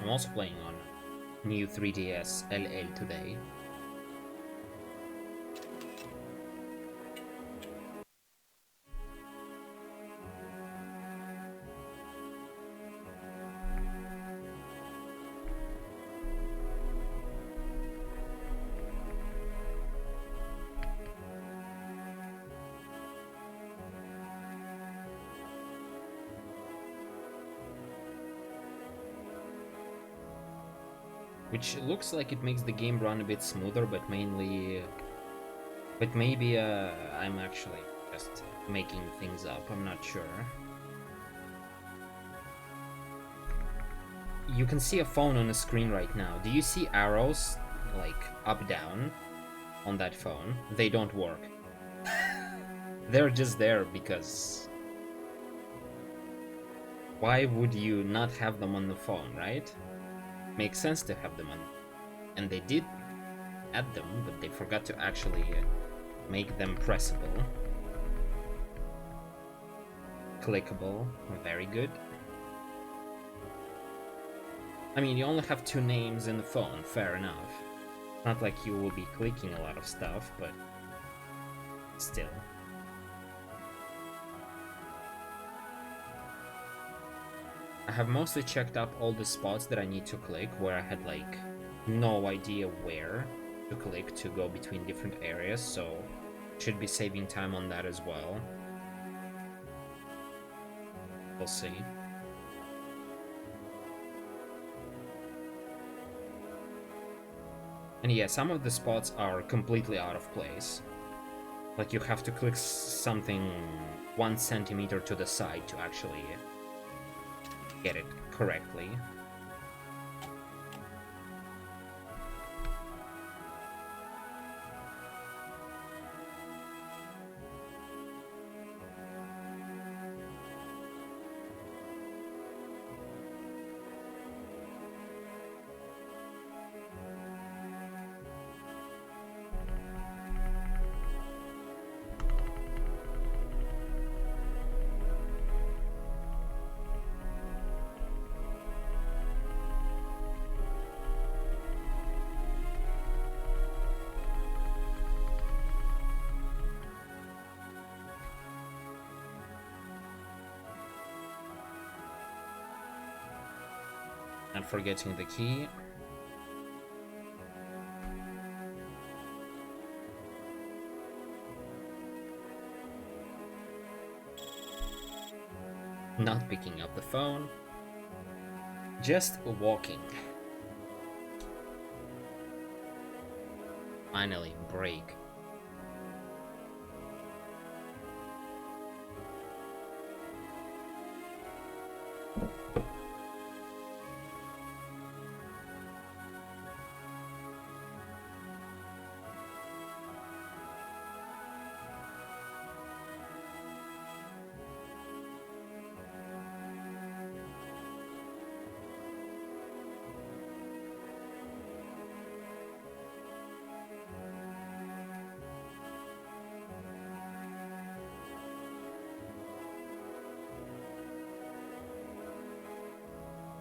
I'm also playing on new 3DS LL today. Which looks like it makes the game run a bit smoother, but mainly... But maybe I'm actually just making things up, I'm not sure. You can see a phone on the screen right now. Do you see arrows, like, up-down on that phone? They don't work. They're just there because... Why would you not have them on the phone, right? Makes sense to have them on. And they did add them, but they forgot to actually make them pressable. Clickable, very good. I mean, you only have 2 names in the phone, fair enough. Not like you will be clicking a lot of stuff, but still. I have mostly checked up all the spots that I need to click, where I had like no idea where to click to go between different areas, so should be saving time on that as well. We'll see. And yeah, some of the spots are completely out of place. Like you have to click something 1 centimeter to the side to actually get it correctly. And forgetting the key. Not picking up the phone. Just walking. Finally, break.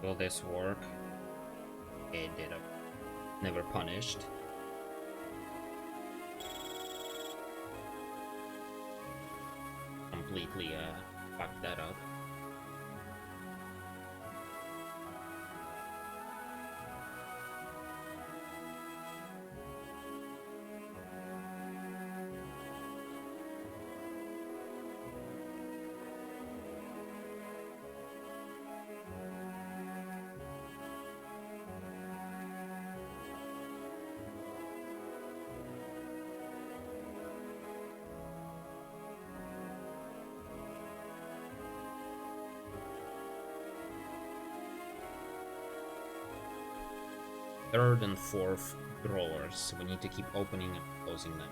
Will this work? It did. Never punished. Completely fucked that up. Third and fourth drawers. We need to keep opening and closing them.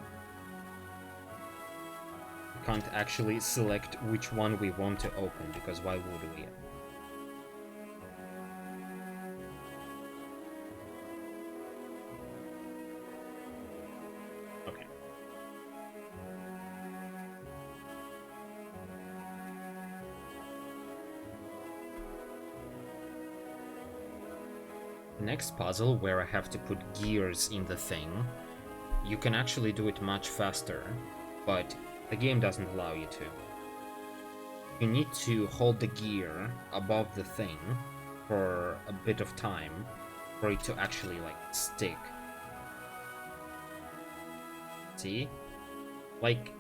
We can't actually select which one we want to open, because why would we? Okay. next puzzle, where I have to put gears in the thing, you can actually do it much faster, but the game doesn't allow you to. You need to hold the gear above the thing for a bit of time for it to actually, like, stick. See? Like...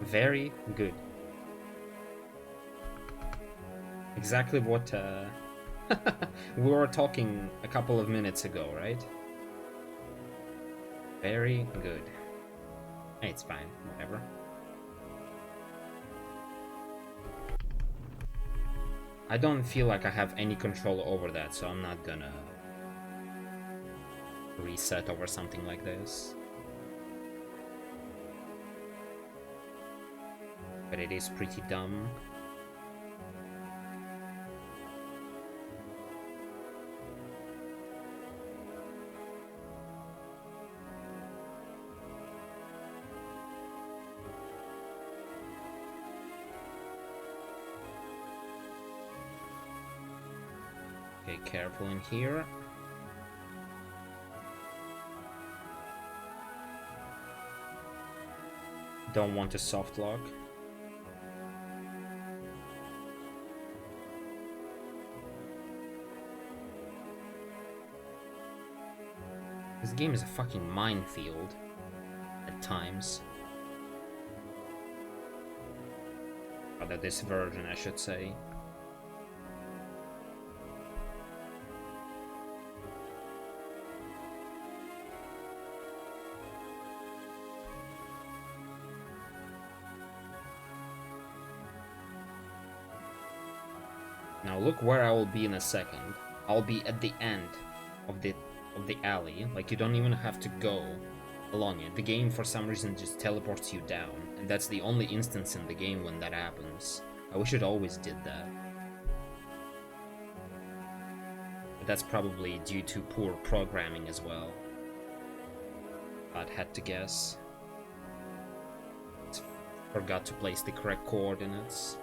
very good. Exactly what we were talking a couple of minutes ago, right? Very good. It's fine, whatever. I don't feel like I have any control over that, so I'm not gonna reset over something like this. But it is pretty dumb. Okay, careful in here. Don't want to soft lock. This game is a fucking minefield at times. Rather, this version, I should say. Now look where I will be in a second. I'll be at the end of the alley. Like, you don't even have to go along it. The game for some reason just teleports you down, and that's the only instance in the game when that happens. I wish it always did that. But that's probably due to poor programming as well. I'd had to guess. Forgot to place the correct coordinates.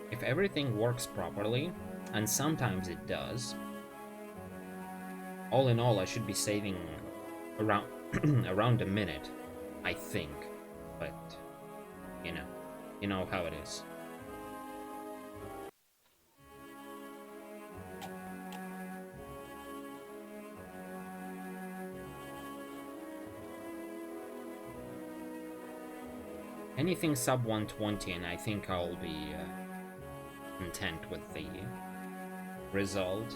If everything works properly, and sometimes it does, all in all I should be saving around around a minute, I think. But you know how it is. Anything sub 120 and I think I'll be content with the result.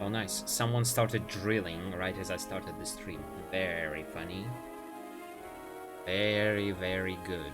Oh nice, someone started drilling right as I started the stream. Very funny. Very, very good.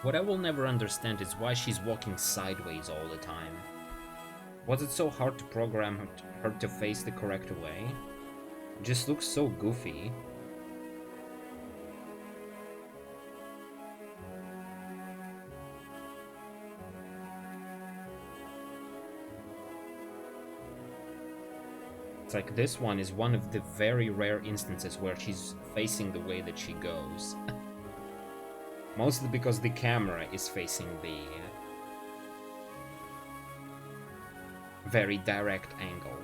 What I will never understand is why she's walking sideways all the time. Was it so hard to program her to face the correct way? It just looks so goofy. It's like this one is one of the very rare instances where she's facing the way that she goes. Mostly because the camera is facing the very direct angle.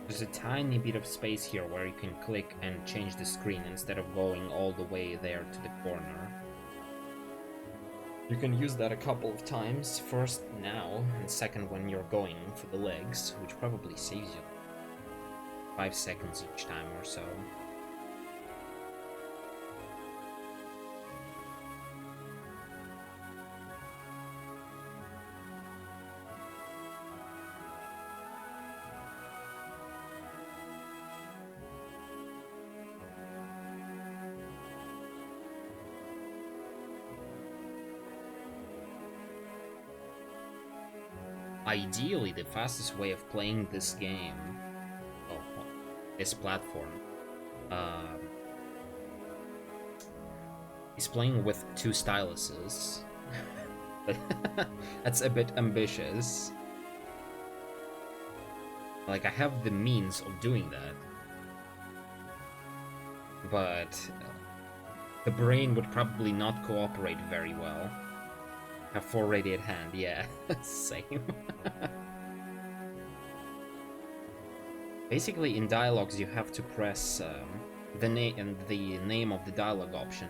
There's a tiny bit of space here where you can click and change the screen instead of going all the way there to the corner. You can use that a couple of times, first now, and second when you're going for the legs, which probably saves you 5 seconds each time or so. Ideally, the fastest way of playing this game, this platform, is playing with 2 styluses. But that's a bit ambitious. Like, I have the means of doing that, but the brain would probably not cooperate very well. Have 4 ready at hand, yeah, same. Basically, in dialogues, you have to press the name of the dialogue option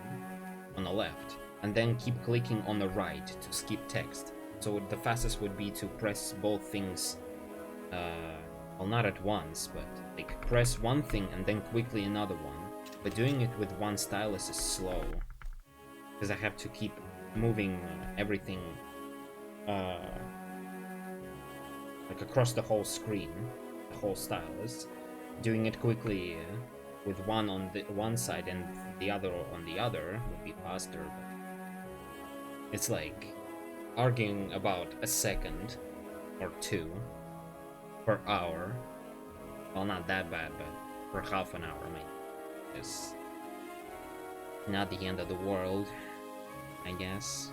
on the left, and then keep clicking on the right to skip text. So the fastest would be to press both things, well, not at once, but like press one thing and then quickly another one. But doing it with one stylus is slow, because I have to keep moving everything like across the whole screen, the whole stylus. Doing it quickly with one on the one side and the other on the other would be faster, but it's like arguing about a second or 2 per hour. Well, not that bad, but for half an hour, maybe. It's not the end of the world, I guess.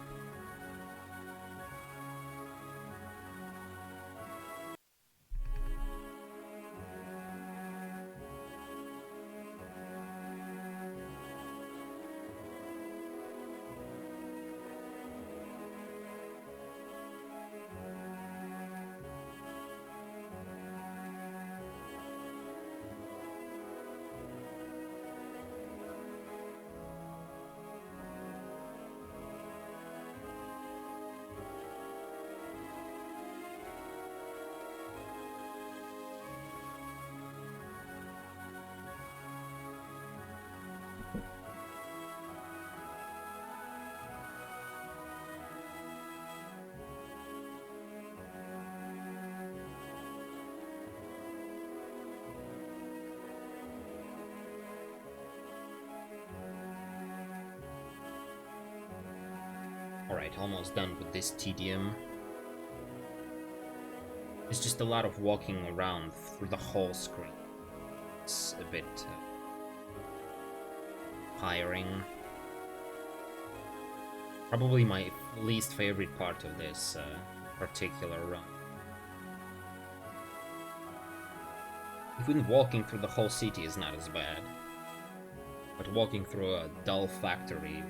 Alright, almost done with this tedium. It's just a lot of walking around through the whole screen. It's a bit tiring. Probably my least favorite part of this particular run. Even walking through the whole city is not as bad. But walking through a dull factory...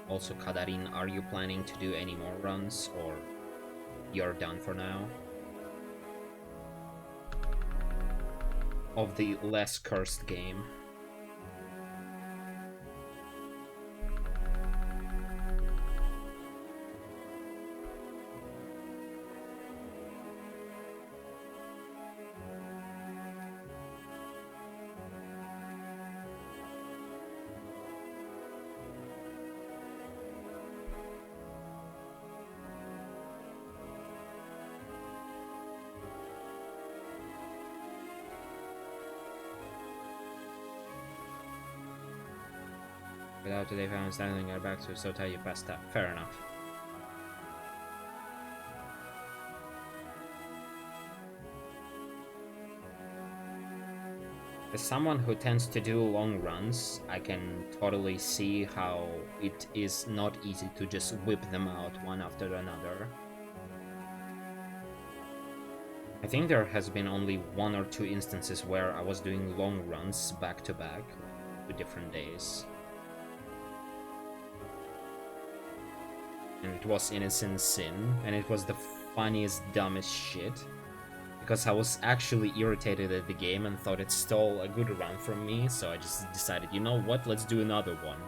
Also, Kadarin, are you planning to do any more runs, or you're done for now? Of the less cursed game. Without today found standing your back to so tight you passed out. Fair enough. As someone who tends to do long runs, I can totally see how it is not easy to just whip them out one after another. I think there has been only 1 or 2 instances where I was doing long runs back to back, 2 different days. and it was Innocent Sin, and it was the funniest, dumbest shit. Because I was actually irritated at the game and thought it stole a good run from me, so I just decided, you know what, let's do another one.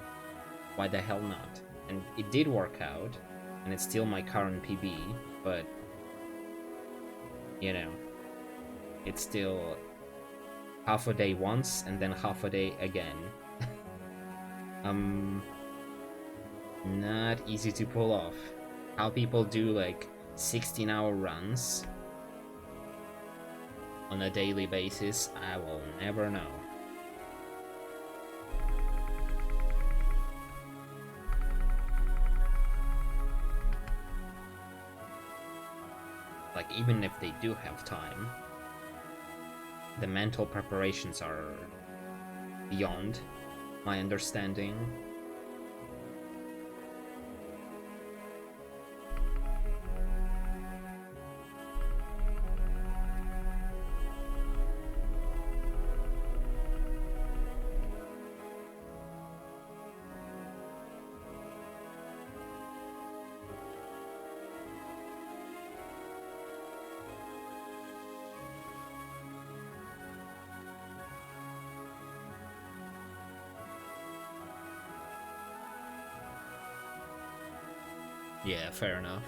Why the hell not? And it did work out, and it's still my current PB, but, you know, it's still half a day once, and then half a day again. Not easy to pull off. How people do, like, 16-hour runs on a daily basis, I will never know. Like, even if they do have time, the mental preparations are beyond my understanding. Yeah, fair enough.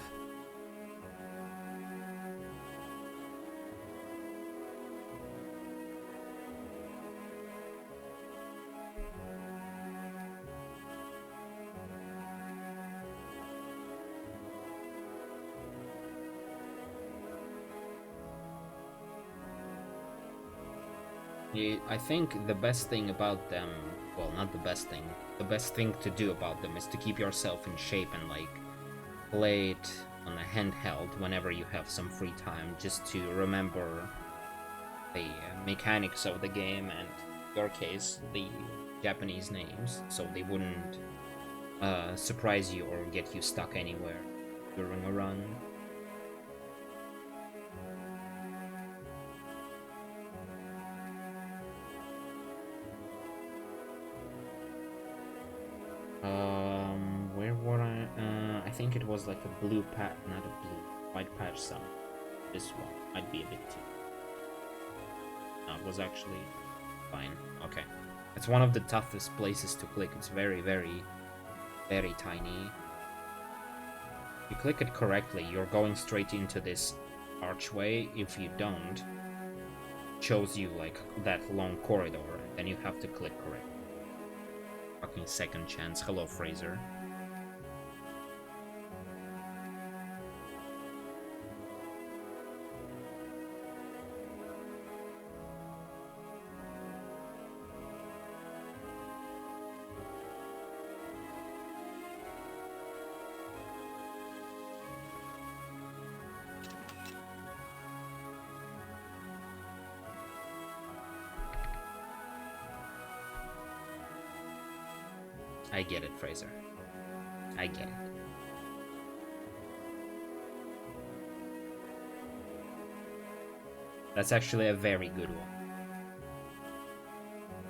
Yeah, I think the best thing about them, well, not the best thing to do about them is to keep yourself in shape and, like, play it on a handheld whenever you have some free time, just to remember the mechanics of the game and, in your case, the Japanese names, so they wouldn't surprise you or get you stuck anywhere during a run. Where were I? I think it was like a blue patch, not a blue, white patch some. This one might be a bit too. No, it was actually fine. Okay. It's one of the toughest places to click. It's very, very, very tiny. If you click it correctly, you're going straight into this archway. If you don't, it shows you like that long corridor, then you have to click correctly. Fucking second chance. Hello, Fraser. I get it, Fraser. I get it. That's actually a very good one.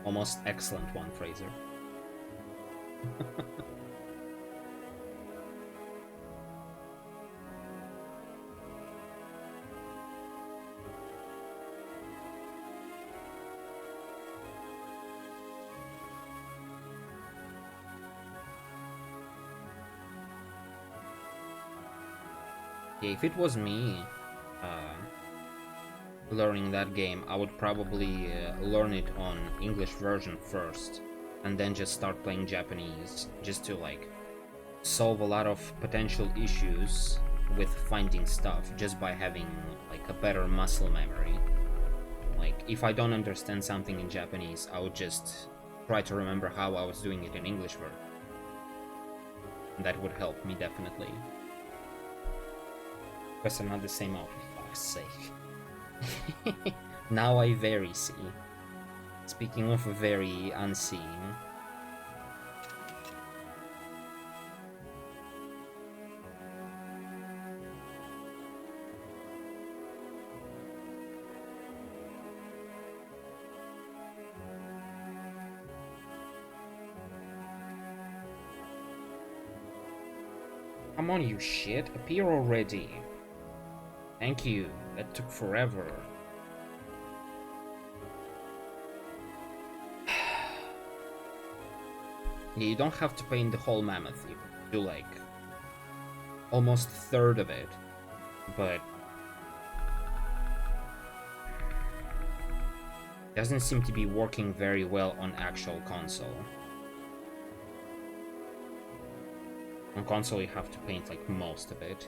Almost excellent one, Fraser. Yeah, if it was me learning that game, I would probably learn it on English version first, and then just start playing Japanese, just to like solve a lot of potential issues with finding stuff just by having like a better muscle memory. Like, if I don't understand something in Japanese, I would just try to remember how I was doing it in English version. That would help me definitely. Because I'm not the same outfit, for fuck's sake. Now I very see. Speaking of very unseeing. Come on, you shit. Appear already. Thank you. That took forever. Yeah, you don't have to paint the whole mammoth. You do like almost a third of it, but doesn't seem to be working very well on actual console. On console, you have to paint like most of it.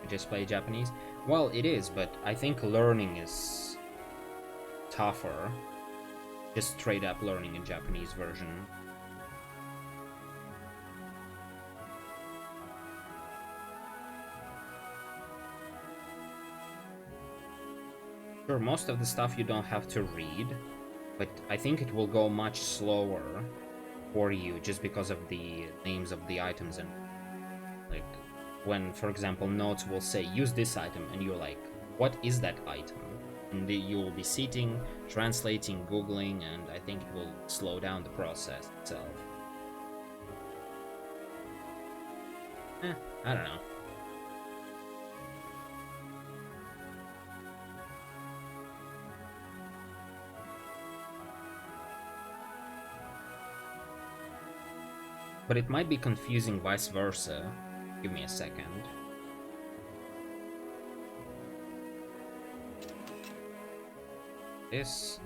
Just play Japanese? Well, it is, but I think learning is tougher. Just straight up learning a Japanese version. Sure, most of the stuff you don't have to read, but I think it will go much slower for you just because of the names of the items and like when, for example, notes will say use this item and you're like, what is that item? And you will be sitting, translating, googling, and I think it will slow down the process itself. I don't know. But it might be confusing vice versa. Give me a second. This.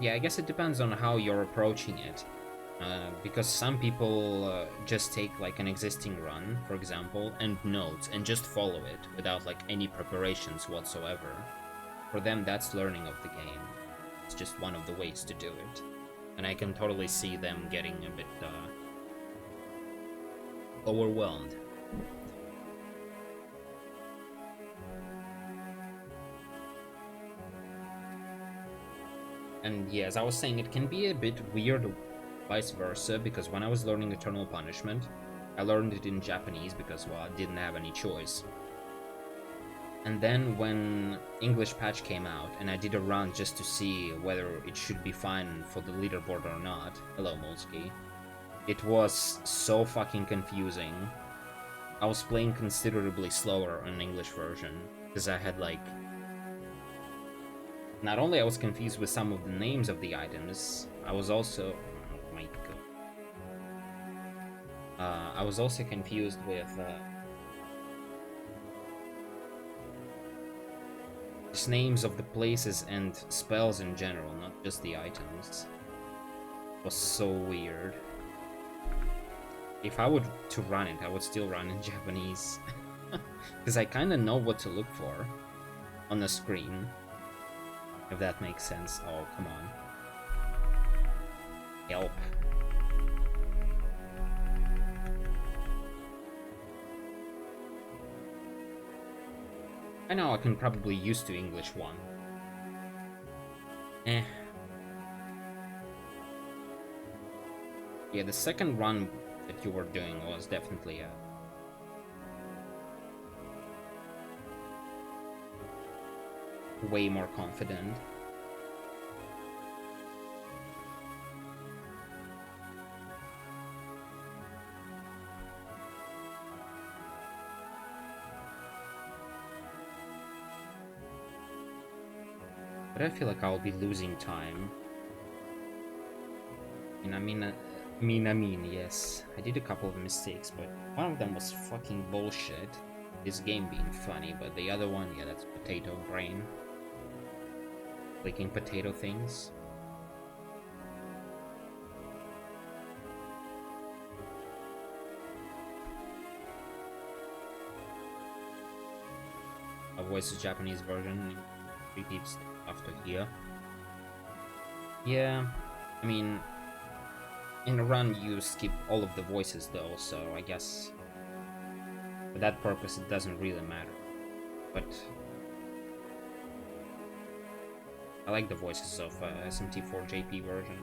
Yeah, I guess it depends on how you're approaching it. Because some people just take like an existing run, for example, and notes and just follow it without like any preparations whatsoever. For them, that's learning of the game. It's just one of the ways to do it. And I can totally see them getting a bit overwhelmed. And yeah, as I was saying, it can be a bit weird vice versa, because when I was learning Eternal Punishment, I learned it in Japanese because, well, I didn't have any choice. And then when English patch came out, and I did a run just to see whether it should be fine for the leaderboard or not, hello Molsky, it was so fucking confusing. I was playing considerably slower on English version, because I had like... Not only I was confused with some of the names of the items, I was also... I was also confused with just names of the places and spells in general, not just the items. It was so weird. If I would to run it, I would still run in Japanese. Because I kind of know what to look for on the screen. If that makes sense. Oh, come on. Help. I know I can probably use to English one. Yeah, the second run that you were doing was definitely way more confident. But I feel like I'll be losing time. I mean, yes. I did a couple of mistakes, but one of them was fucking bullshit. This game being funny, but the other one, yeah, that's potato brain. Clicking potato things. I voiced the Japanese version. Repeats after here. Yeah, I mean, in a run you skip all of the voices though, so I guess for that purpose it doesn't really matter. But I like the voices of SMT4 JP version.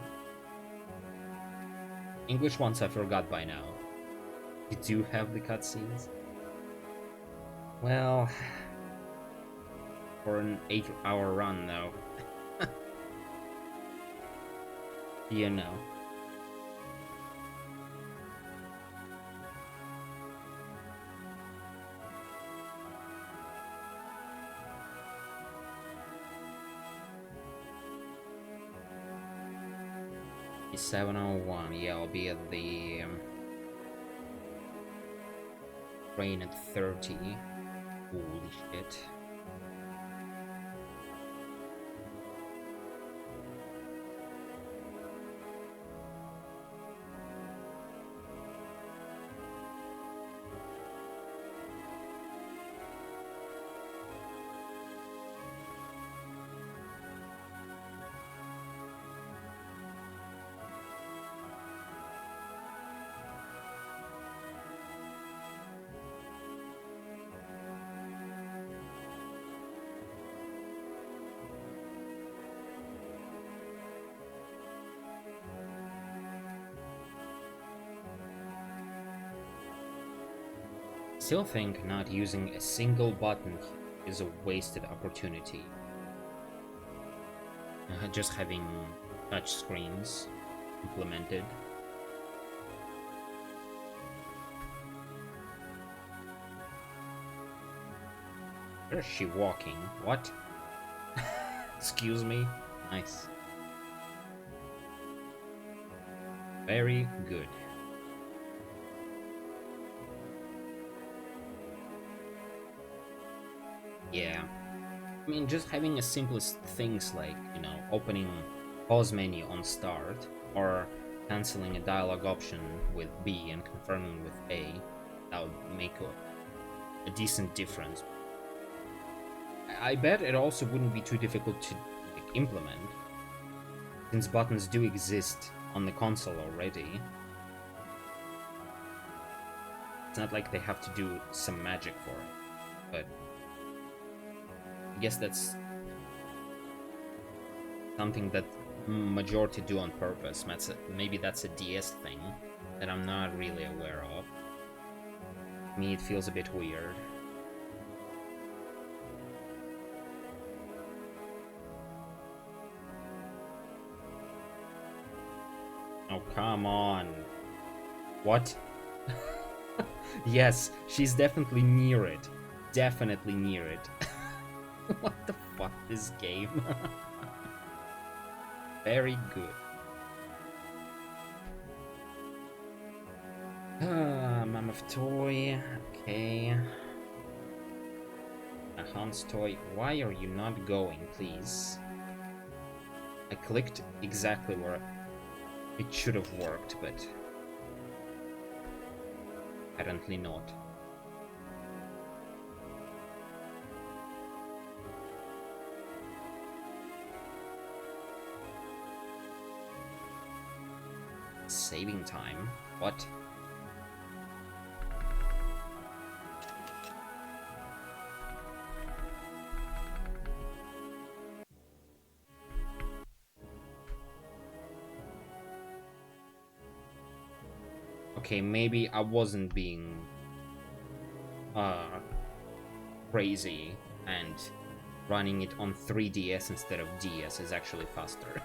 English ones I forgot by now. You do have the cutscenes? Well, for an 8-hour run though. You know. It's 7:01. Yeah, I'll be at the train at 30. Holy shit. Still think not using a single button is a wasted opportunity. Just having touch screens implemented. Where is she walking? What? Excuse me? Nice. Very good. Yeah. I mean, just having the simplest things like, you know, opening pause menu on start, or canceling a dialogue option with B and confirming with A, that would make a decent difference. I bet it also wouldn't be too difficult to like, implement, since buttons do exist on the console already. It's not like they have to do some magic for it, but I guess that's something that majority do on purpose. Maybe that's a DS thing that I'm not really aware of. To me, it feels a bit weird. Oh, come on. What? Yes, she's definitely near it. Definitely near it. What the fuck, this game? Very good. Mammoth toy. Okay. A Hans toy. Why are you not going, please? I clicked exactly where it should have worked, but apparently not. Saving time? What? Okay, maybe I wasn't being crazy, and running it on 3DS instead of DS is actually faster.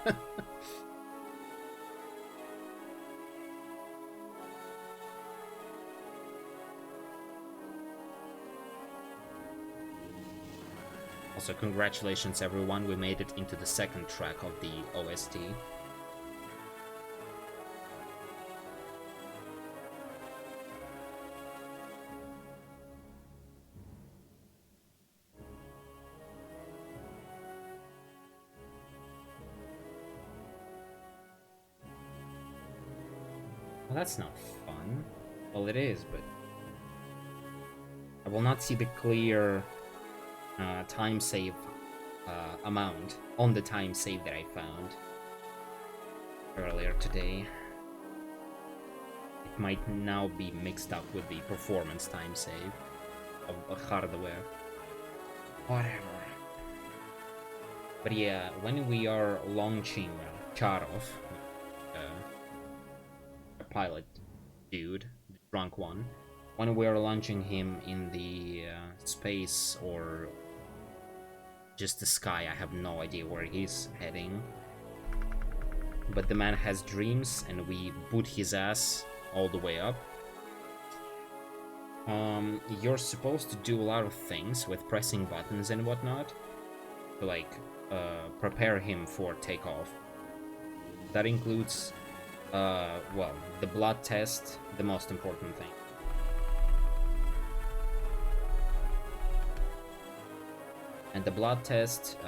Also, congratulations everyone, we made it into the second track of the OST. Well, that's not fun. Well, it is, but I will not see the clear time save amount on the time save that I found earlier today. It might now be mixed up with the performance time save of hardware. Whatever. But yeah, when we are launching Charov, uh, a pilot dude, the drunk one, when we are launching him in the space or just the sky, I have no idea where he's heading. But the man has dreams, and we boot his ass all the way up. You're supposed to do a lot of things with pressing buttons and whatnot to like prepare him for takeoff. That includes, well, the blood test, the most important thing. And the blood test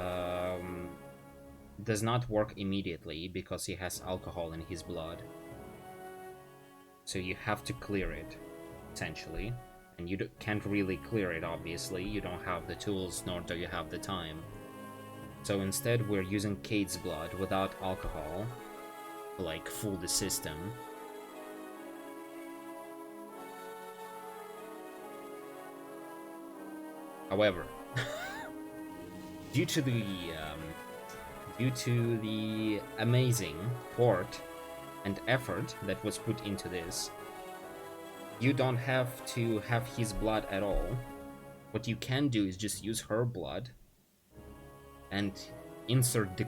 does not work immediately because he has alcohol in his blood. So you have to clear it, essentially. And you can't really clear it, obviously. You don't have the tools, nor do you have the time. So instead, we're using Kate's blood without alcohol to, like, fool the system. However, due to the amazing port and effort that was put into this, you don't have to have his blood at all. What you can do is just use her blood and insert the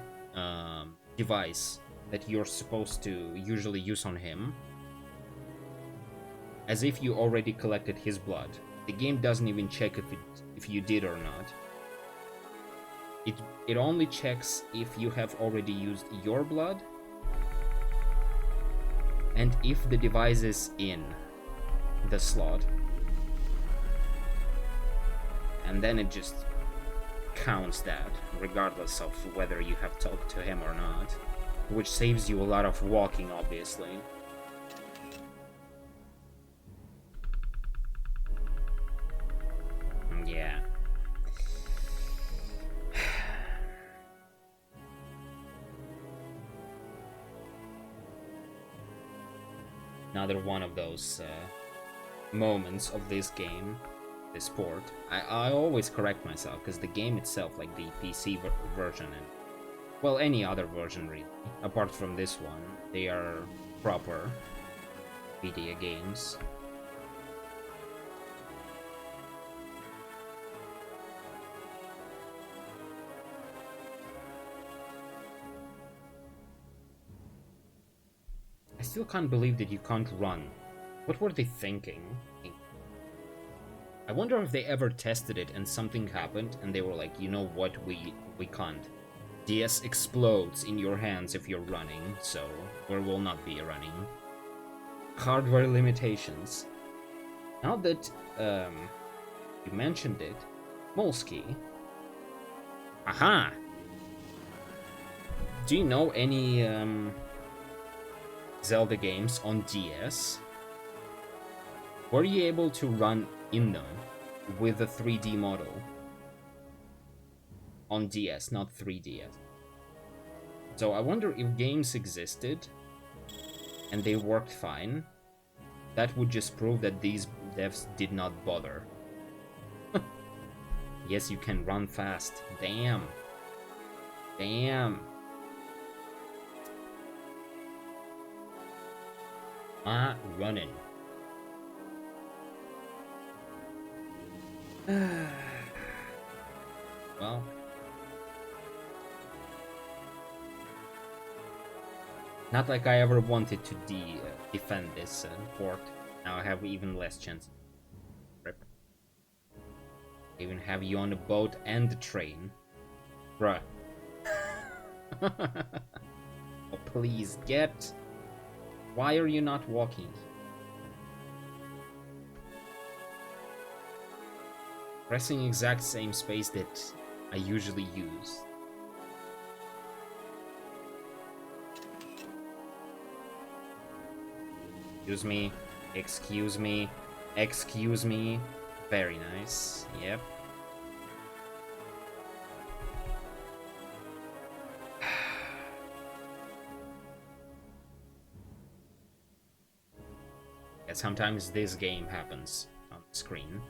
device that you're supposed to usually use on him as if you already collected his blood. The game doesn't even check if you did or not. It only checks if you have already used your blood and if the device is in the slot. And then it just counts that, regardless of whether you have talked to him or not. Which saves you a lot of walking, obviously. Yeah. Another one of those moments of this game, this port. I always correct myself, because the game itself, like the PC version and, well, any other version really, apart from this one, they are proper video games. I still can't believe that you can't run. What were they thinking? I wonder if they ever tested it and something happened and they were like, you know what, we can't. DS explodes in your hands if you're running, so there will not be running. Hardware limitations. Now that you mentioned it, Molsky. Aha! Do you know any Zelda games on DS? Were you able to run in them with a 3D model? On DS, not 3DS. So I wonder if games existed and they worked fine. That would just prove that these devs did not bother. Yes, you can run fast. Damn. Damn. Running. Well, not like I ever wanted to defend this port. Now I have even less chance. Rip. Even have you on a boat and the train. Bruh. Oh, please, get. Why are you not walking? Pressing exact same space that I usually use. Excuse me, excuse me, excuse me. Very nice, yep. Yeah, sometimes this game happens on the screen.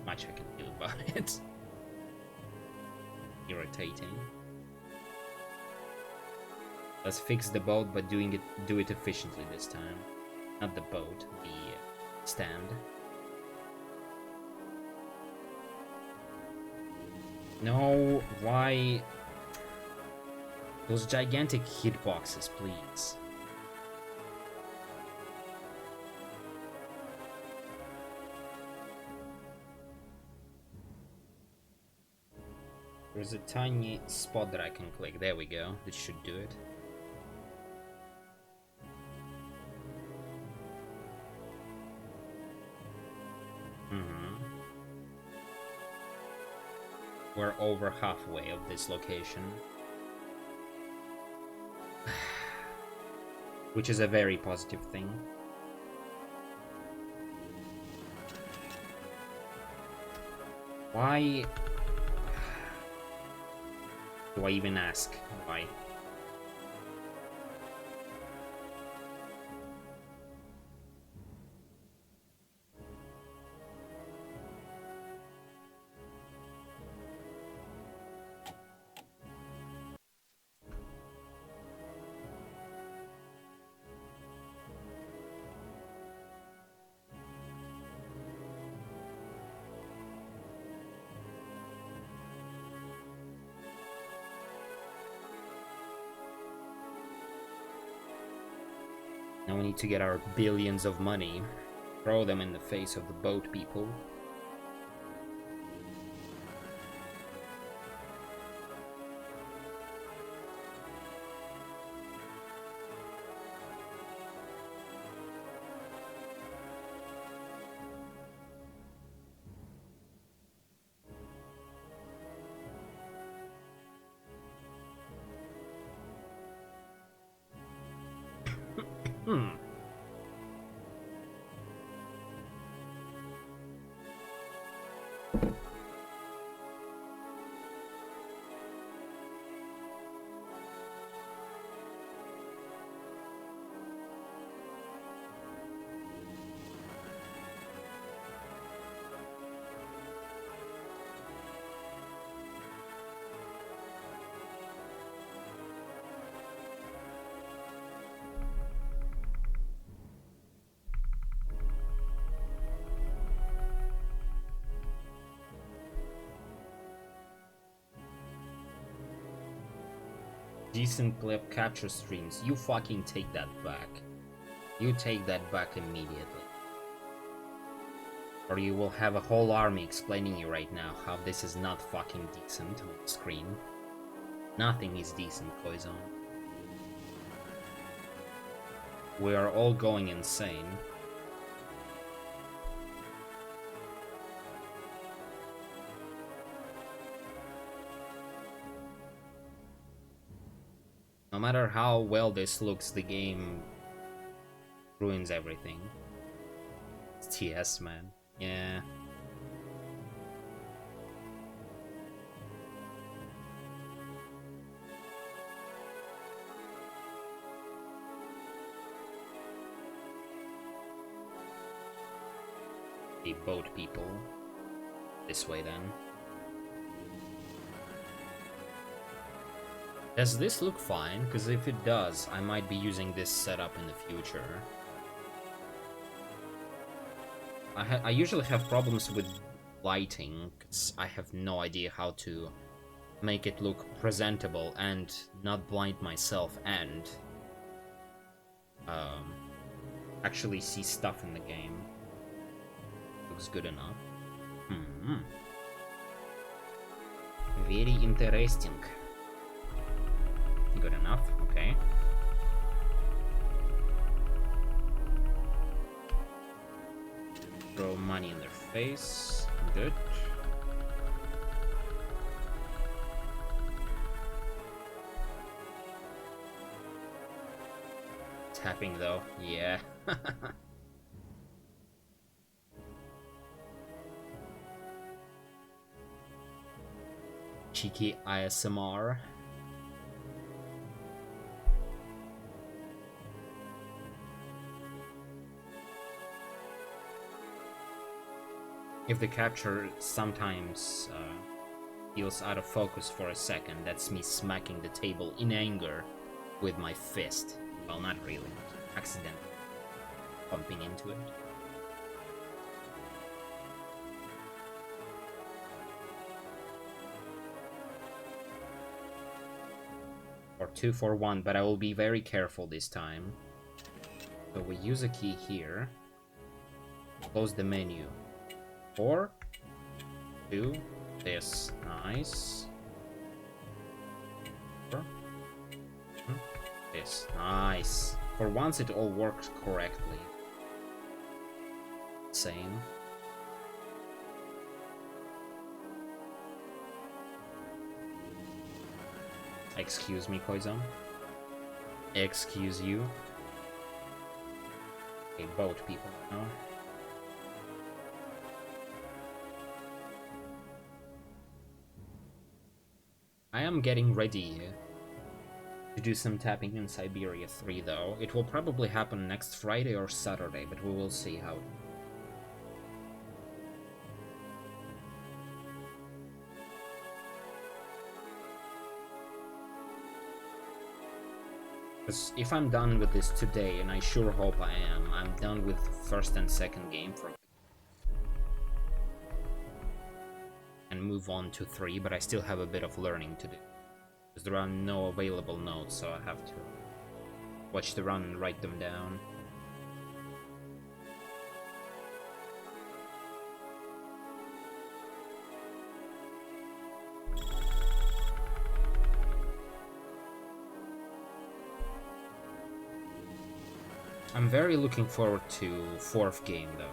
My much I can do about it. Irritating. Let's fix the boat, but do it efficiently this time. Not the boat, the stand. No, why? Those gigantic hitboxes, please. There's a tiny spot that I can click. There we go. This should do it. We're over halfway of this location. Which is a very positive thing. Why do I even ask? Why? Now we need to get our billions of money, throw them in the face of the boat people. Decent clip capture streams. You fucking take that back. You take that back immediately. Or you will have a whole army explaining you right now how this is not fucking decent on the screen. Nothing is decent, Koizon. We are all going insane. No matter how well this looks, the game ruins everything. It's TS, man. Yeah. The boat people. This way then. Does this look fine? Because if it does, I might be using this setup in the future. I usually have problems with lighting, because I have no idea how to make it look presentable and not blind myself and actually see stuff in the game. Looks good enough. Very interesting. Good enough, okay. Throw money in their face. Good. Tapping though, yeah. Cheeky ASMR. If the capture sometimes feels out of focus for a second, that's me smacking the table in anger with my fist. Well, not really, accidentally bumping into it. Or 2 for 1, but I will be very careful this time. So we use a key here. Close the menu. 4, 2, this, nice. 4, this, nice. For once it all works correctly. Same. Excuse me, Koizan. Excuse you. Okay, boat people now. I am getting ready to do some tapping in Syberia 3 though. It will probably happen next Friday or Saturday, but we will see how. Because if I'm done with this today, and I sure hope I am, I'm done with first and second game for and move on to 3, but I still have a bit of learning to do. Because there are no available notes, so I have to watch the run and write them down. I'm very looking forward to 4th game though.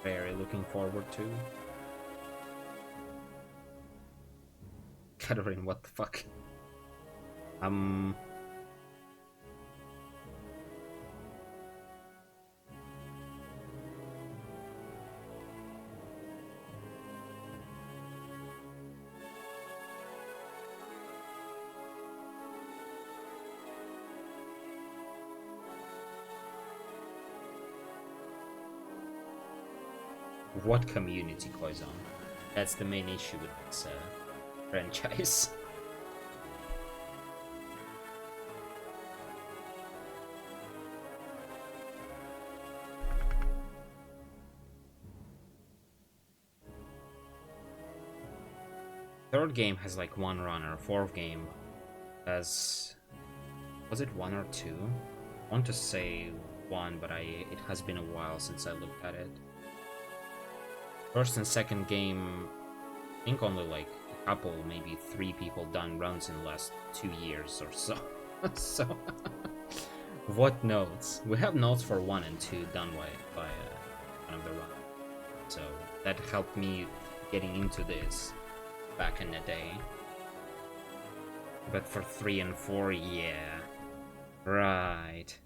Very looking forward to. Catherine, what the fuck? What community, Koizan? That's the main issue with this franchise. Third game has like 1 runner, 4th game has... was it 1 or 2? I want to say 1, but it has been a while since I looked at it. First and second game, I think only like a couple, maybe 3 people done runs in the last 2 years or so. So, what notes? We have notes for 1 and 2 done by one of the runs. So that helped me getting into this back in the day. But for 3 and 4, yeah. Right.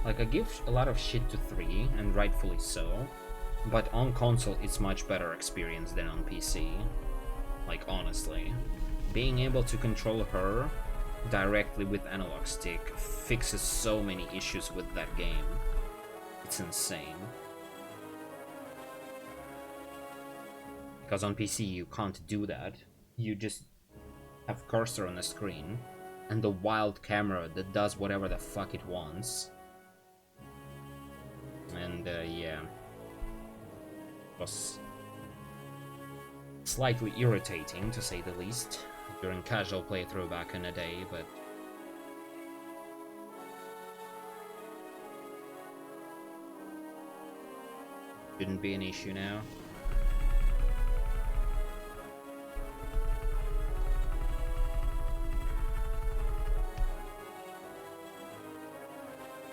Like, I give a lot of shit to 3, and rightfully so, but on console it's much better experience than on PC. Like, honestly. Being able to control her directly with analog stick fixes so many issues with that game. It's insane. Because on PC you can't do that. You just have cursor on the screen, and the wild camera that does whatever the fuck it wants. And yeah, it was slightly irritating to say the least during casual playthrough back in the day, but shouldn't be an issue now.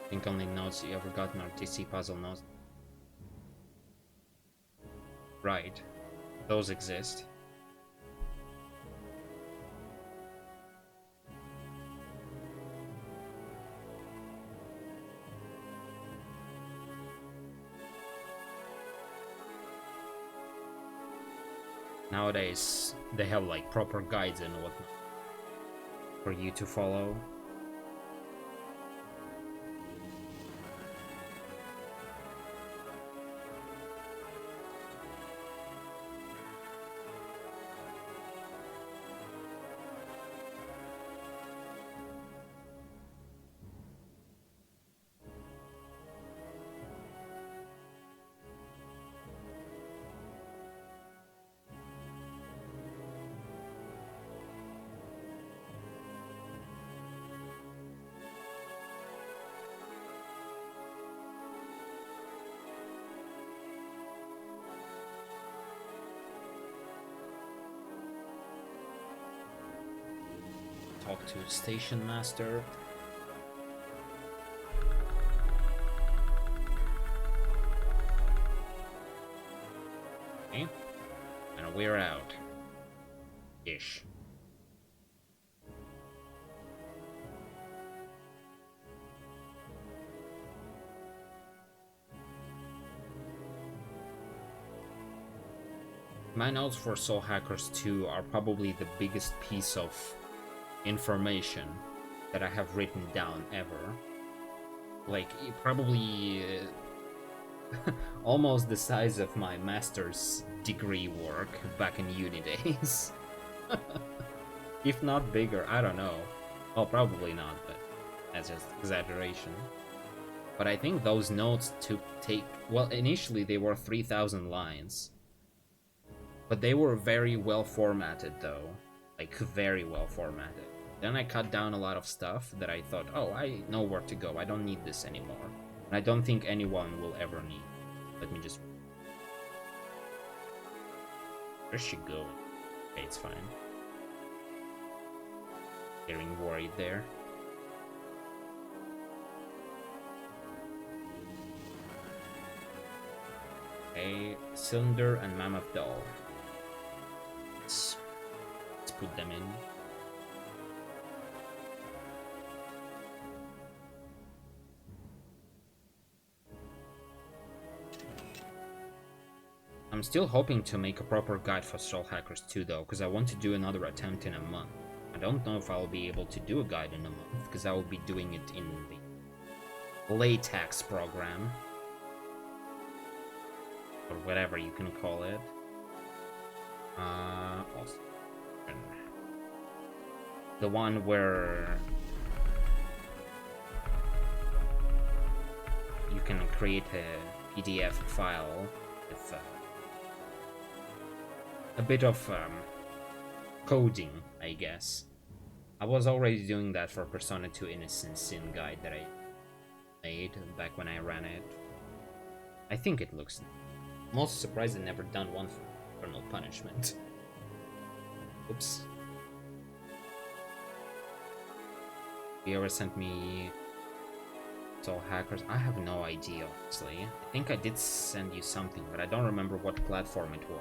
I think only notes you ever got in RTC puzzle notes. Right. Those exist. Nowadays, they have like proper guides and whatnot for you to follow. Talk to station master. Okay. And we're out. Ish. My notes for Soul Hackers 2 are probably the biggest piece of information that I have written down ever. Like, probably almost the size of my master's degree work back in uni days. If not bigger, I don't know. Well, probably not, but that's just exaggeration. But I think those notes well, initially they were 3,000 lines. But they were very well formatted though. Like, very well formatted. Then I cut down a lot of stuff that I thought, oh, I know where to go. I don't need this anymore. And I don't think anyone will ever need. Let me just... Where's she going? Okay, it's fine. Getting worried there. Okay, Cylinder and Mammoth Doll. Let's put them in. I'm still hoping to make a proper guide for Soul Hackers 2 though, because I want to do another attempt in a month. I don't know if I'll be able to do a guide in a month, because I will be doing it in the latex program. Or whatever you can call it. Also, the one where you can create a PDF file with a bit of coding, I guess. I was already doing that for Persona 2 Innocent Sin guide that I made back when I ran it. I think it looks... I'm also surprised I've never done one for Eternal Punishment. Oops. You ever sent me Soul Hackers? I have no idea, honestly. I think I did send you something, but I don't remember what platform it was.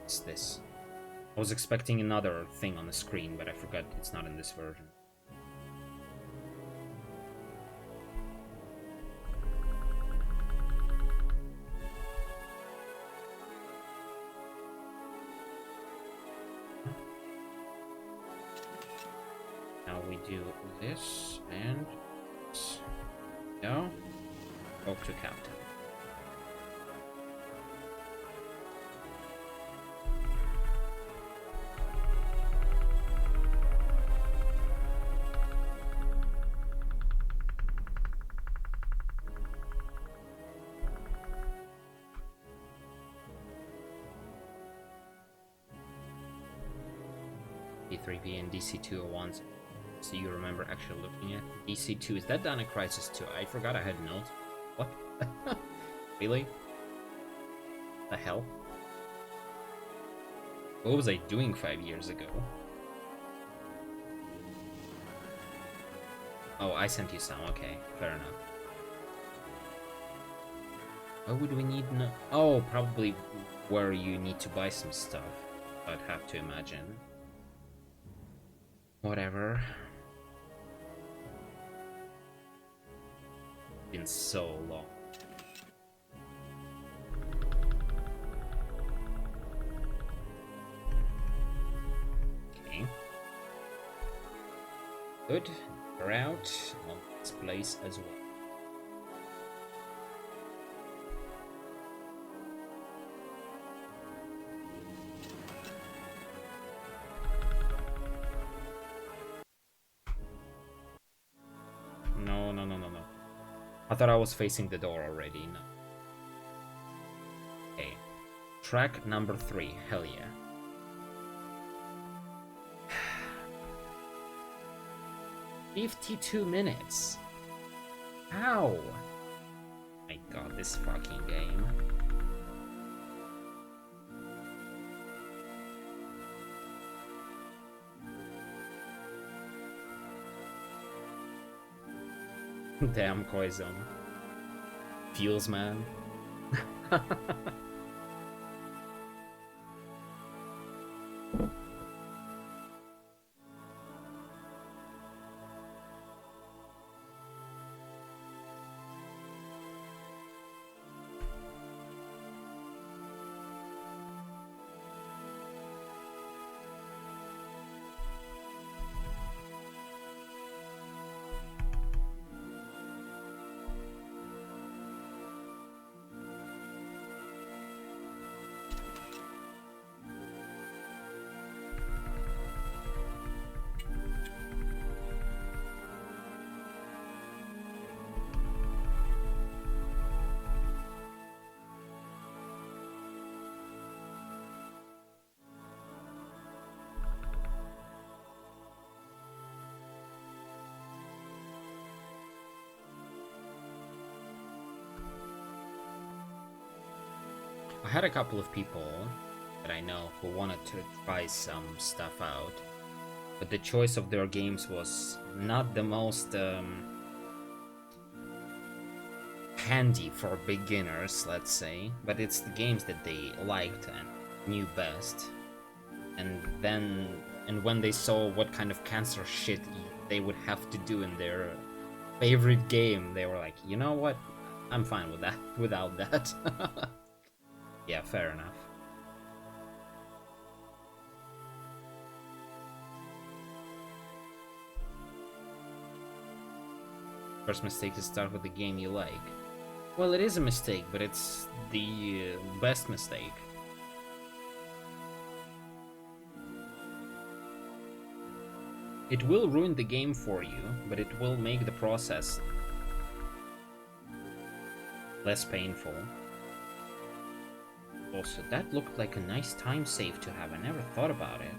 What's this? I was expecting another thing on the screen, but I forgot it's not in this version. Now we do this and this. No. Talk to Captain. D3V and DC201s. So you remember actually looking at DC2. Is that Dino Crisis 2? I forgot I had notes. What? Really? The hell? What was I doing 5 years ago? Oh, I sent you some. Okay, fair enough. Why would we need no? Oh, probably where you need to buy some stuff. I'd have to imagine. Whatever. Been so long. Okay. Good. We're out on this place as well. No, no, no, no, no. I thought I was facing the door already. No. Okay. Track number 3. Hell yeah. $52 minutes. How? My god, this fucking game. Damn, Koizon. Feels, man. I had a couple of people that I know who wanted to try some stuff out, but the choice of their games was not the most handy for beginners, let's say, but it's the games that they liked and knew best. And when they saw what kind of cancer shit they would have to do in their favorite game, they were like, you know what? I'm fine with that, without that. Yeah, fair enough. First mistake is start with the game you like. Well, it is a mistake, but it's the best mistake. It will ruin the game for you, but it will make the process less painful. Also, that looked like a nice time save to have. I never thought about it.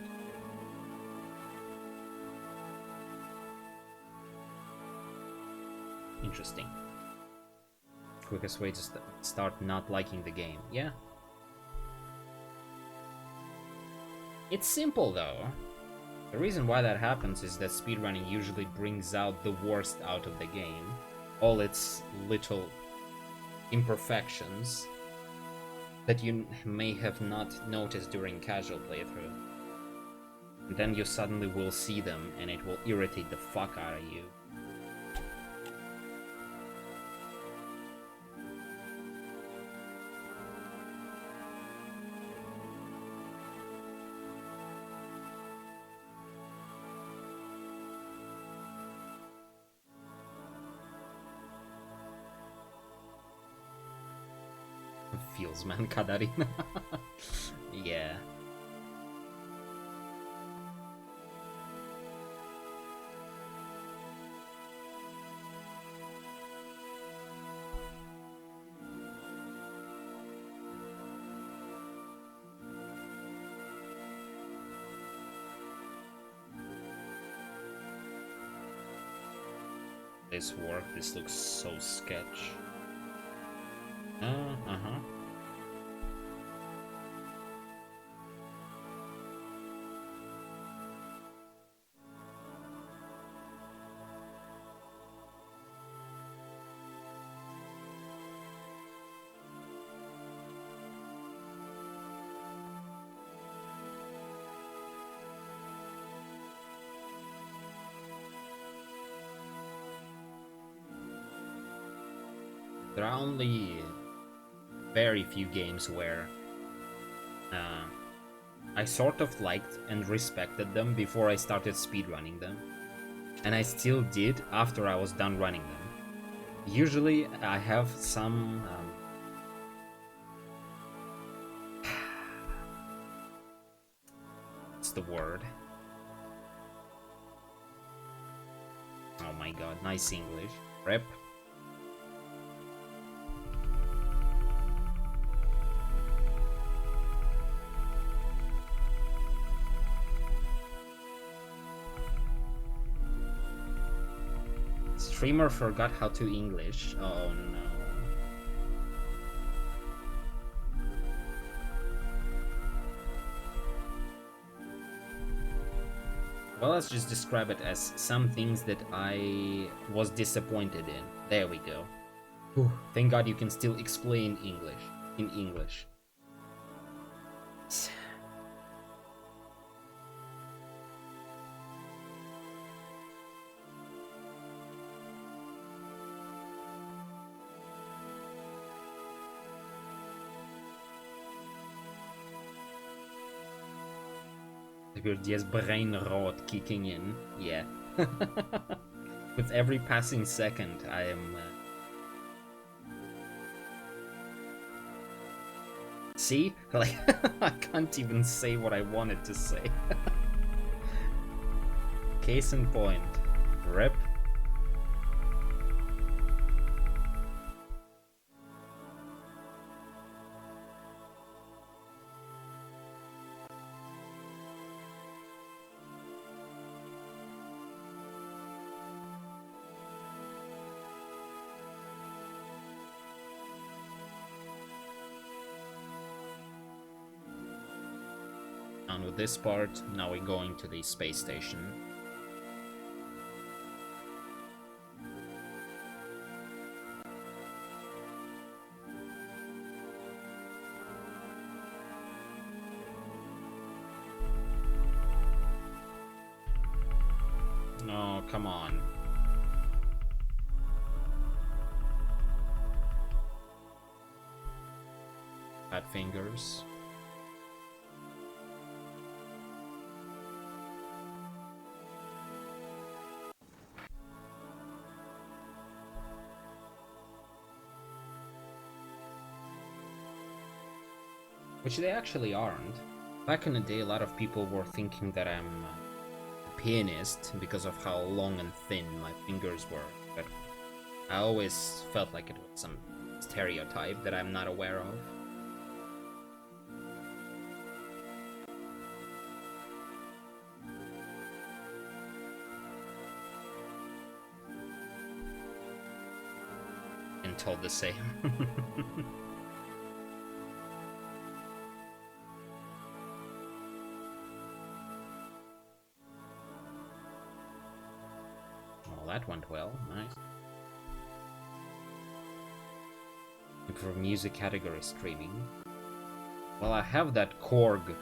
Interesting. Quickest way to start not liking the game. Yeah. It's simple though. The reason why that happens is that speedrunning usually brings out the worst out of the game. All its little imperfections that you may have not noticed during casual playthrough. And then you suddenly will see them and it will irritate the fuck out of you. Feels, man, Kadarina. Yeah. This work, this looks so sketch. Uh-huh. There are only very few games where I sort of liked and respected them before I started speedrunning them. And I still did after I was done running them. Usually I have some... what's the word? Oh my god, nice English. Rep. Streamer forgot how to English. Oh no. Well, let's just describe it as some things that I was disappointed in. There we go. Whew. Thank God you can still explain English in English. Syberia brain rot kicking in. Yeah. With every passing second, I am... See? Like, I can't even say what I wanted to say. Case in point. Rip. Done with this part, now we're going to the space station. No, come on. Fat fingers. Which they actually aren't. Back in the day, a lot of people were thinking that I'm a pianist because of how long and thin my fingers were, but I always felt like it was some stereotype that I'm not aware of. And told the same. That went well, nice. For music category streaming. Well, I have that Korg,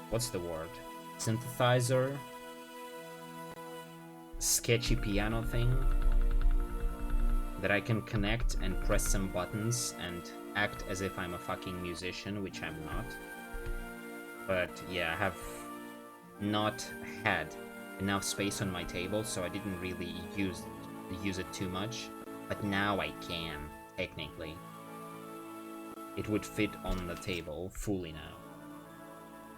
what's the word? Synthesizer? Sketchy piano thing that I can connect and press some buttons and act as if I'm a fucking musician, which I'm not. But yeah, I have not had enough space on my table, so I didn't really use it too much. But now I can, technically. It would fit on the table fully now.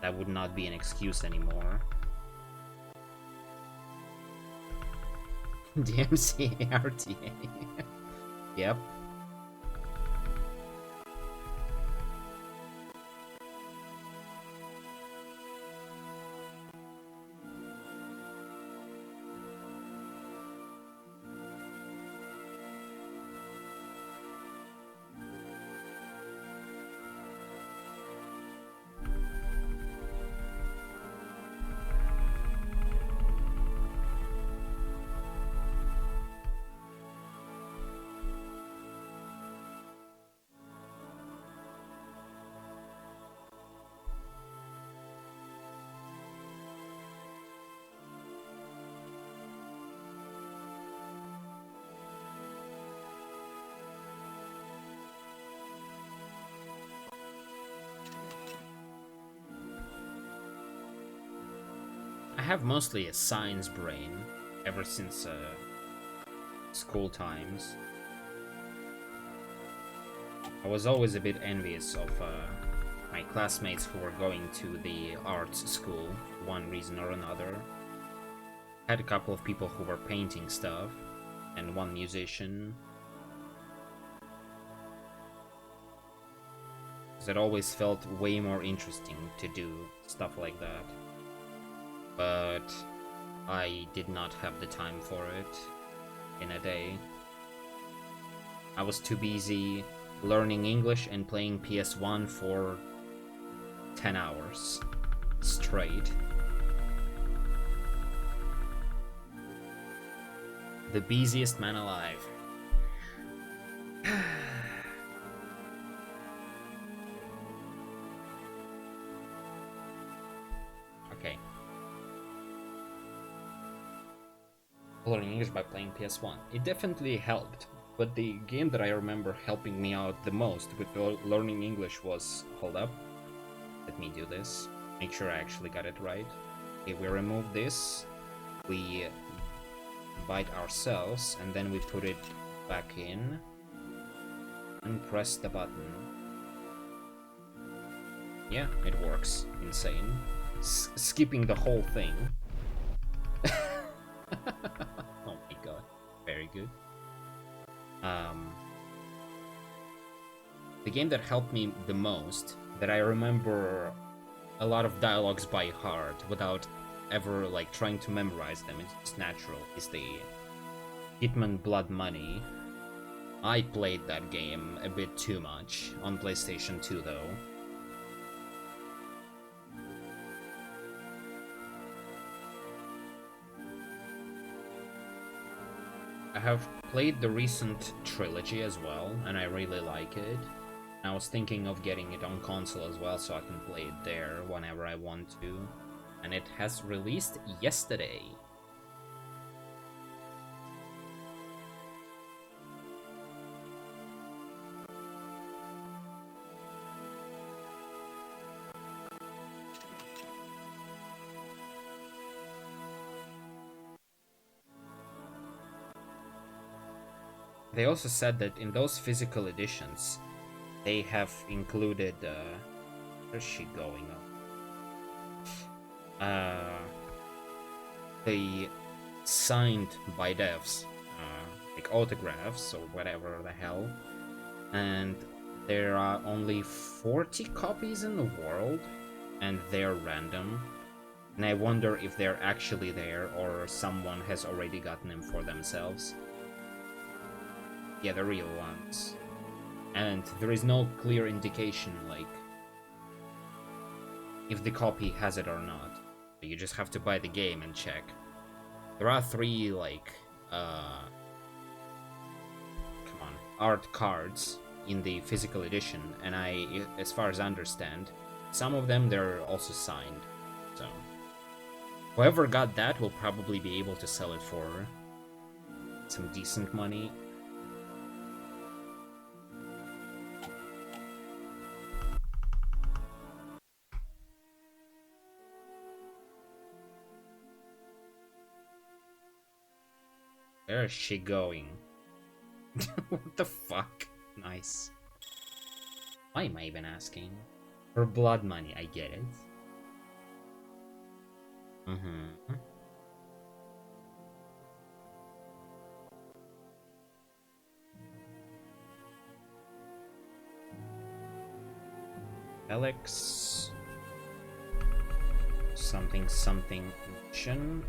That would not be an excuse anymore. DMCA RTA. Yep. I have mostly a science brain ever since school times. I was always a bit envious of my classmates who were going to the arts school, one reason or another. I had a couple of people who were painting stuff, and one musician. It always felt way more interesting to do stuff like that. But I did not have the time for it in a day. I was too busy learning English and playing PS1 for 10 hours straight. The busiest man alive. Okay. Learning English by playing PS1. It definitely helped, but the game that I remember helping me out the most with learning English was... Hold up. Let me do this. Make sure I actually got it right. Okay, we remove this. We bite ourselves, and then we put it back in. And press the button. Yeah, it works. Insane. Skipping the whole thing. Oh my god. Very good. The game that helped me the most, that I remember a lot of dialogues by heart without ever like trying to memorize them, it's just natural, is the Hitman Blood Money. I played that game a bit too much on PlayStation 2 though. I have played the recent trilogy as well, and I really like it. I was thinking of getting it on console as well, so I can play it there whenever I want to. And it has released yesterday. They also said that in those physical editions, they have included, where's she going on? They signed by devs, like autographs or whatever the hell, and there are only 40 copies in the world, and they're random, and I wonder if they're actually there or someone has already gotten them for themselves. Yeah, the real ones. And there is no clear indication, like, if the copy has it or not. You just have to buy the game and check. There are 3, like, come on, art cards in the physical edition, and as far as I understand, some of them they're also signed. So, whoever got that will probably be able to sell it for some decent money. Where is she going? What the fuck? Nice. Why am I even asking? For blood money, I get it. Mm-hmm. Alex. Something something mission.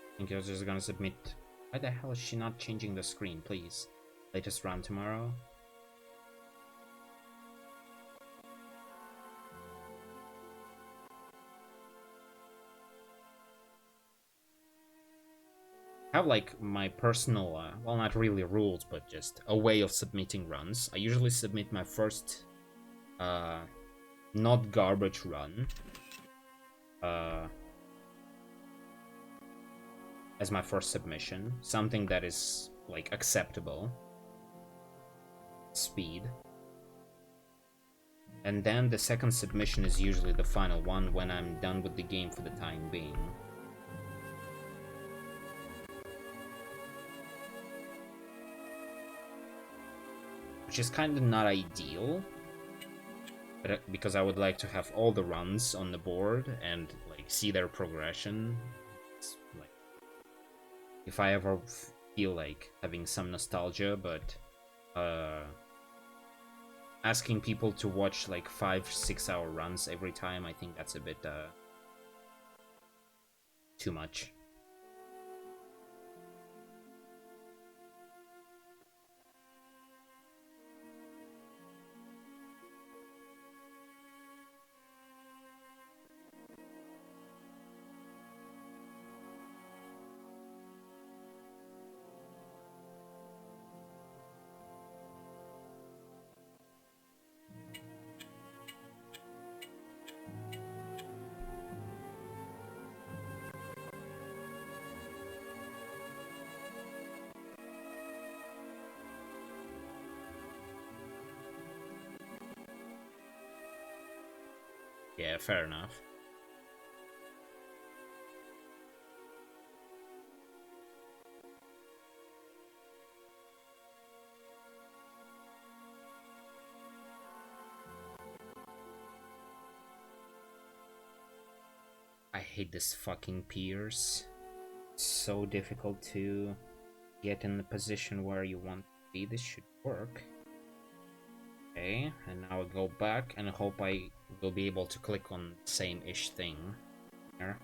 I think I was just gonna submit. Why the hell is she not changing the screen, please? Latest run tomorrow. I have like my personal, well, not really rules, but just a way of submitting runs. I usually submit my first, not garbage run, as my first submission. Something that is like acceptable speed. And then the second submission is usually the final one when I'm done with the game for the time being. Which is kind of not ideal, but because I would like to have all the runs on the board and like see their progression. It's like if I ever feel like having some nostalgia, but asking people to watch like 5-6 hour runs every time, I think that's a bit too much. Yeah, fair enough. I hate this fucking Piers. It's so difficult to get in the position where you want to be. This should work. Okay, and now I go back and hope I will be able to click on the same-ish thing here.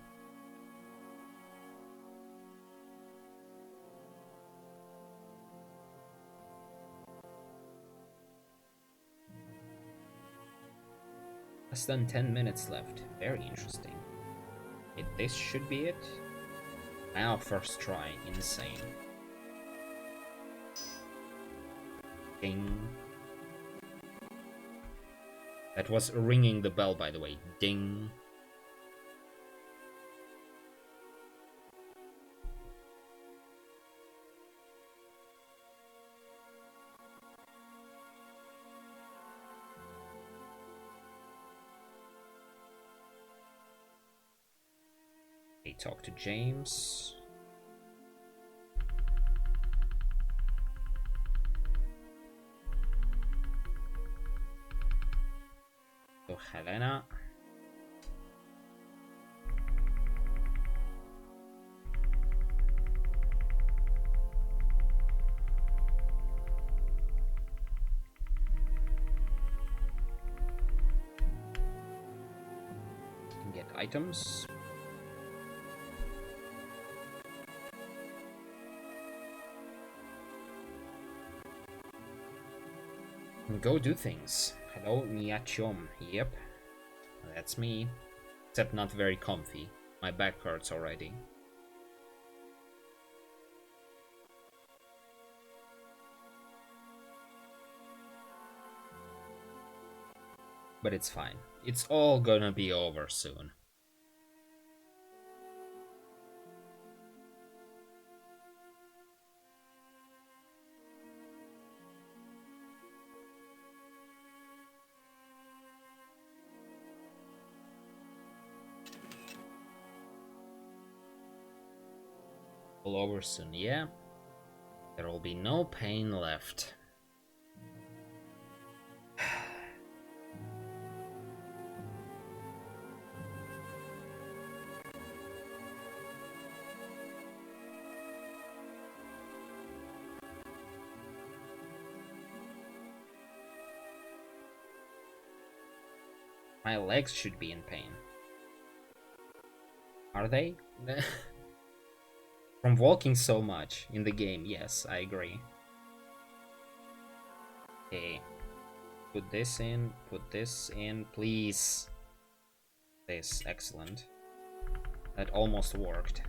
Less than 10 minutes left. Very interesting. This should be it. Now first try. Insane. Ding. That was ringing the bell, by the way. Ding. Okay, talk to James. So Helena. Get items. And go do things. Hello, Nyachom. Yep, that's me. Except not very comfy. My back hurts already. But it's fine. It's all gonna be over soon. All over soon, yeah? There will be no pain left. My legs should be in pain. Are they? From walking so much in the game, yes, I agree. Okay. Put this in, please. This, excellent. That almost worked.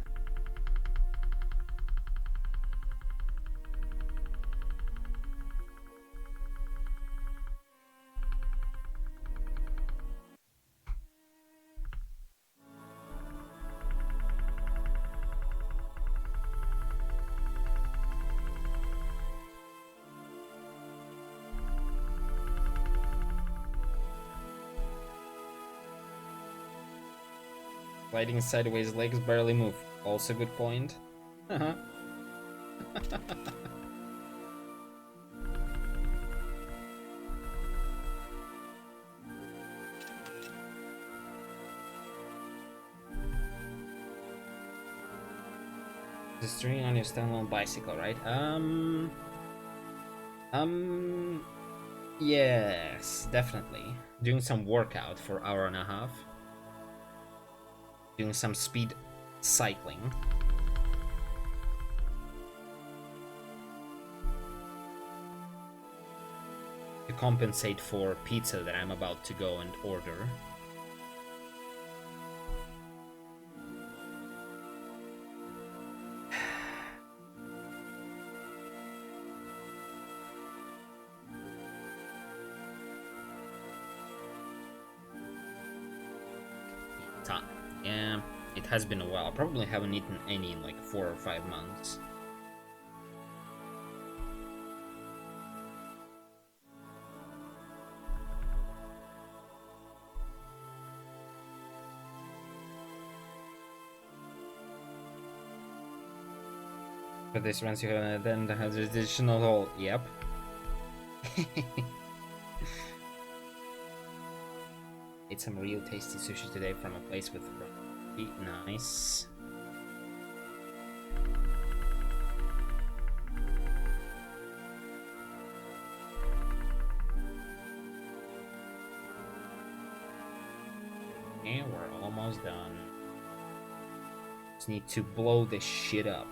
Sliding sideways, legs barely move. Also good point. The string on your standalone bicycle, right? Yes, definitely. Doing some workout for hour and a half. Doing some speed cycling. To compensate for pizza that I'm about to go and order. Yeah, it has been a while. I probably haven't eaten any in like 4 or 5 months. But this once you have then has additional hole. Yep. Ate some real tasty sushi today from a place with nice. And we're almost done. Just need to blow this shit up.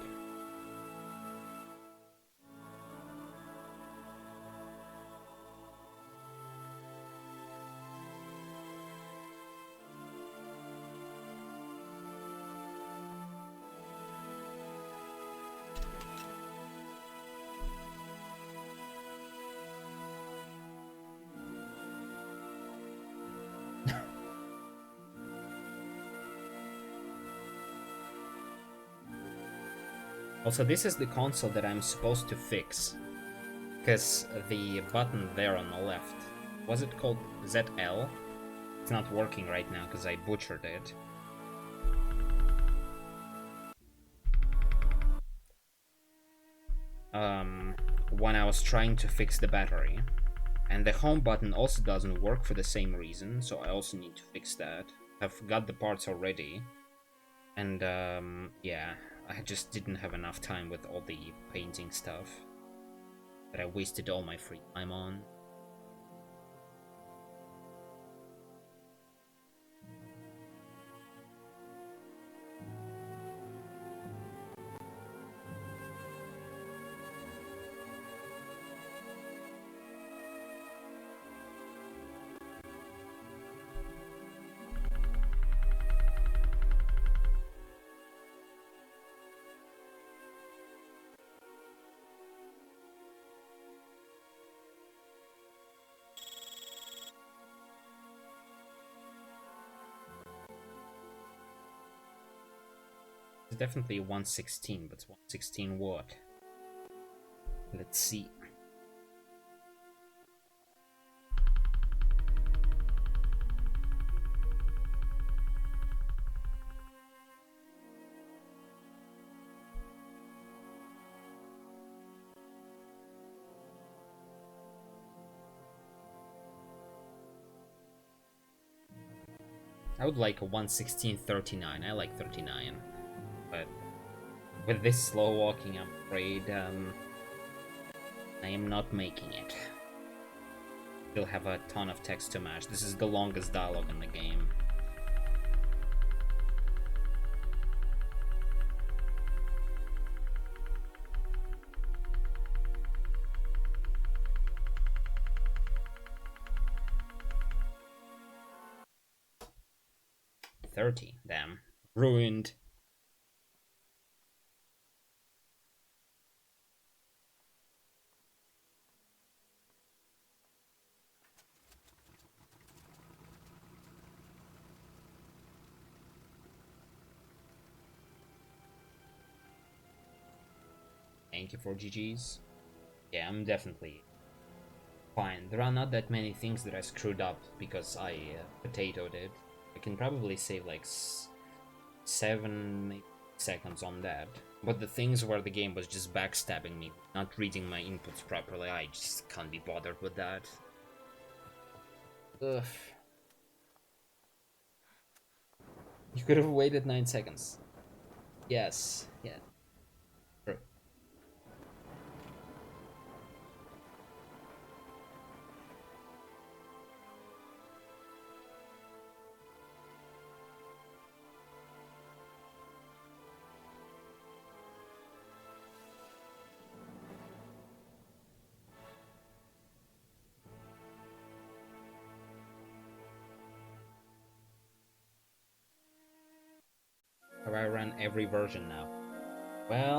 Also, this is the console that I'm supposed to fix. Because the button there on the left, was it called ZL? It's not working right now because I butchered it. When I was trying to fix the battery. And the home button also doesn't work for the same reason, so I also need to fix that. I've got the parts already. And yeah, I just didn't have enough time with all the painting stuff that I wasted all my free time on. It's definitely 116, but 116 what? Let's see. I would like a 116.39. I like 39. But with this slow walking, I'm afraid I am not making it. Still have a ton of text to match. This is the longest dialogue in the game. Damn. Ruined. Thank you for GG's. Yeah, I'm definitely fine. There are not that many things that I screwed up because I potatoed it. I can probably save like 7 seconds on that. But the things where the game was just backstabbing me, not reading my inputs properly, I just can't be bothered with that. Ugh. You could have waited 9 seconds. Yes, yeah. True. Have I run every version now? Well,